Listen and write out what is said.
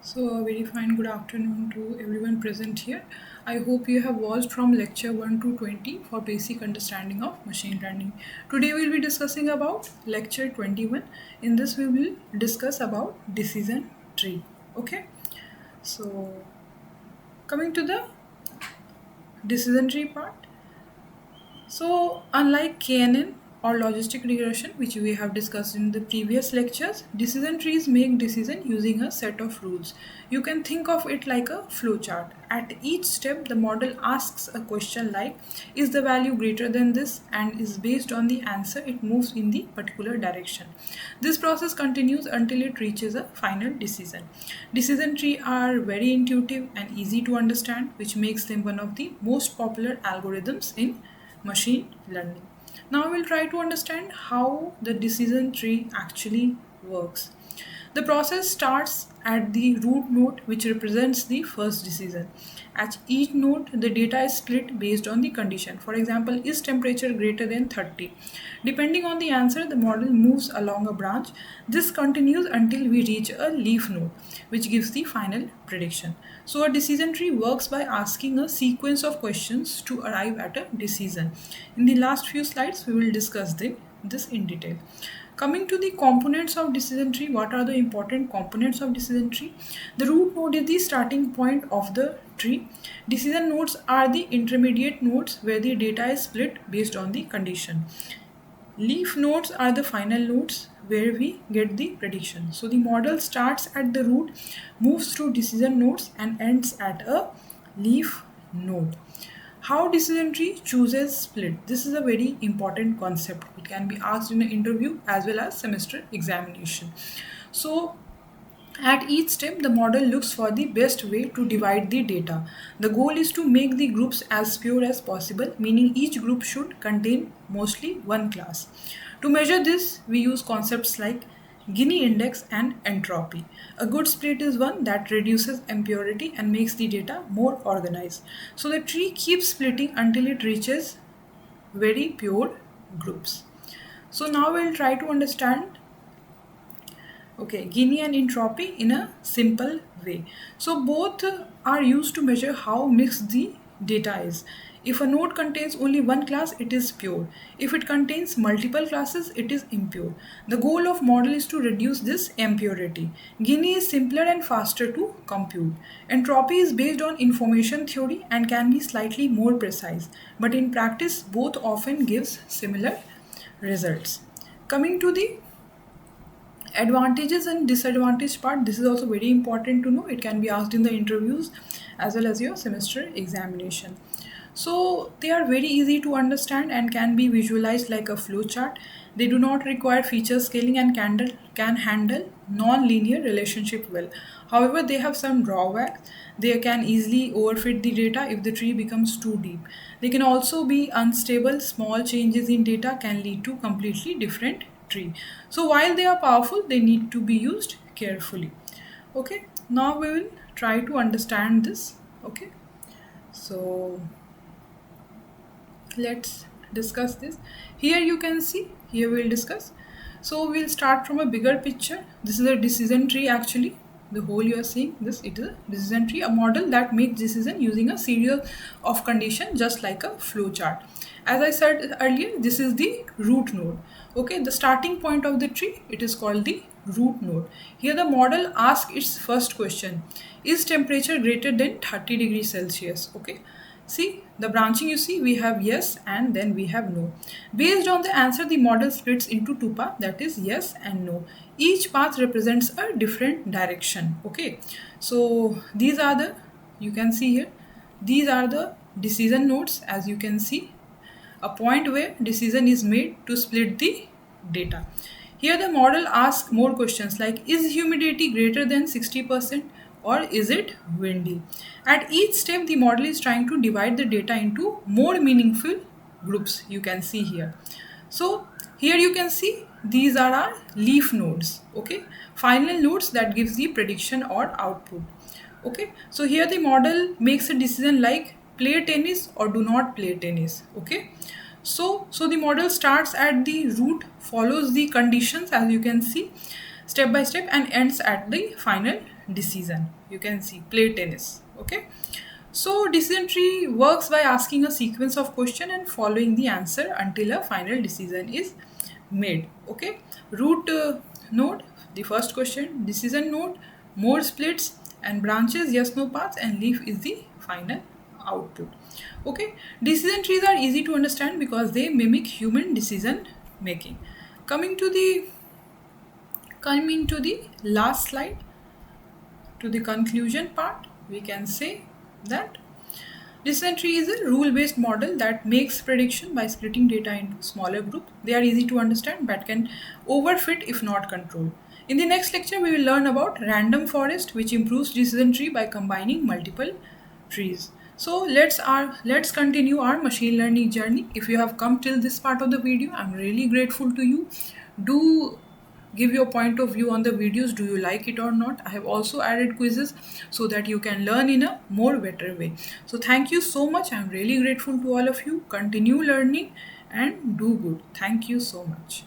So, a very fine good afternoon to everyone present here. I hope you have watched from lecture 1 to 20 for basic understanding of machine learning. Today we will be discussing about lecture 21. In this we will discuss about decision tree. Okay. So, coming to the decision tree part. So, unlike KNN or logistic regression, which we have discussed in the previous lectures, decision trees make decision using a set of rules. You can think of it like a flowchart. At each step, the model asks a question like, is the value greater than this? And is based on the answer, it moves in the particular direction. This process continues until it reaches a final decision. Decision trees are very intuitive and easy to understand, which makes them one of the most popular algorithms in machine learning. Now we'll try to understand how the decision tree actually works. The process starts at the root node, which represents the first decision. At each node, the data is split based on the condition. For example, is temperature greater than 30? Depending on the answer, the model moves along a branch. This continues until we reach a leaf node, which gives the final prediction. So, a decision tree works by asking a sequence of questions to arrive at a decision. In the last few slides, we will discuss this in detail. Coming to the components of decision tree, what are the important components of decision tree? The root node is the starting point of the tree. Decision nodes are the intermediate nodes where the data is split based on the condition. Leaf nodes are the final nodes where we get the prediction. So the model starts at the root, moves through decision nodes and ends at a leaf node. How decision tree chooses split? This is a very important concept. It can be asked in an interview as well as semester examination. So at each step, the model looks for the best way to divide the data. The goal is to make the groups as pure as possible, meaning each group should contain mostly one class. To measure this, we use concepts like Gini index and entropy. A good split is one that reduces impurity and makes the data more organized. So the tree keeps splitting until it reaches very pure groups. So now we'll try to understand Gini and entropy in a simple way. So both are used to measure how mixed the data is. If a node contains only one class, it is pure. If it contains multiple classes, it is impure. The goal of model is to reduce this impurity. Gini is simpler and faster to compute. Entropy is based on information theory and can be slightly more precise, but in practice, both often gives similar results. Coming to the advantages and disadvantage part, this is also very important to know. It can be asked in the interviews as well as your semester examination. So they are very easy to understand and can be visualized like a flow chart. They do not require feature scaling and can handle non-linear relationship well. However, they have some drawbacks. They can easily overfit the data if the tree becomes too deep. They can also be unstable. Small changes in data can lead to completely different tree. So while they are powerful, they need to be used carefully. Okay, now we will try to understand this. Okay, so let's discuss this. Here you can see, here we'll discuss. So we'll start from a bigger picture. This is a decision tree actually. The whole you are seeing this, it is a decision tree, a model that makes decision using a series of conditions just like a flow chart. As I said earlier, this is the root node. Okay, the starting point of the tree, it is called the root node. Here the model asks its first question, is temperature greater than 30 degrees Celsius? Okay, see the branching, you see we have yes and then we have no. Based on the answer, the model splits into two paths, that is yes and no. Each path represents a different direction. Okay, so these are the, you can see here, these are the decision nodes. As you can see, a point where decision is made to split the data. Here the model asks more questions like, is humidity greater than 60% or is it windy? At each step, the model is trying to divide the data into more meaningful groups. You can see here. So here you can see these are our leaf nodes. Okay, final nodes that gives the prediction or output. Okay, so here the model makes a decision like play tennis or do not play tennis. Okay, so the model starts at the root, follows the conditions as you can see step by step and ends at the final decision. You can see play tennis. Okay. So decision tree works by asking a sequence of question and following the answer until a final decision is made. Okay. Root node, the first question, decision node, more splits and branches, yes no paths, and leaf is the final output. Okay. Decision trees are easy to understand because they mimic human decision making. Coming to the last slide, to the conclusion part, we can say that decision tree is a rule-based model that makes prediction by splitting data into smaller groups. They are easy to understand but can overfit if not controlled. In the next lecture, we will learn about random forest, which improves decision tree by combining multiple trees. So let's continue our machine learning journey. If you have come till this part of the video, I'm really grateful to you. Do give your point of view on the videos. Do you like it or not? I have also added quizzes so that you can learn in a more better way. So thank you so much. I'm really grateful to all of you. Continue learning and do good. Thank you so much.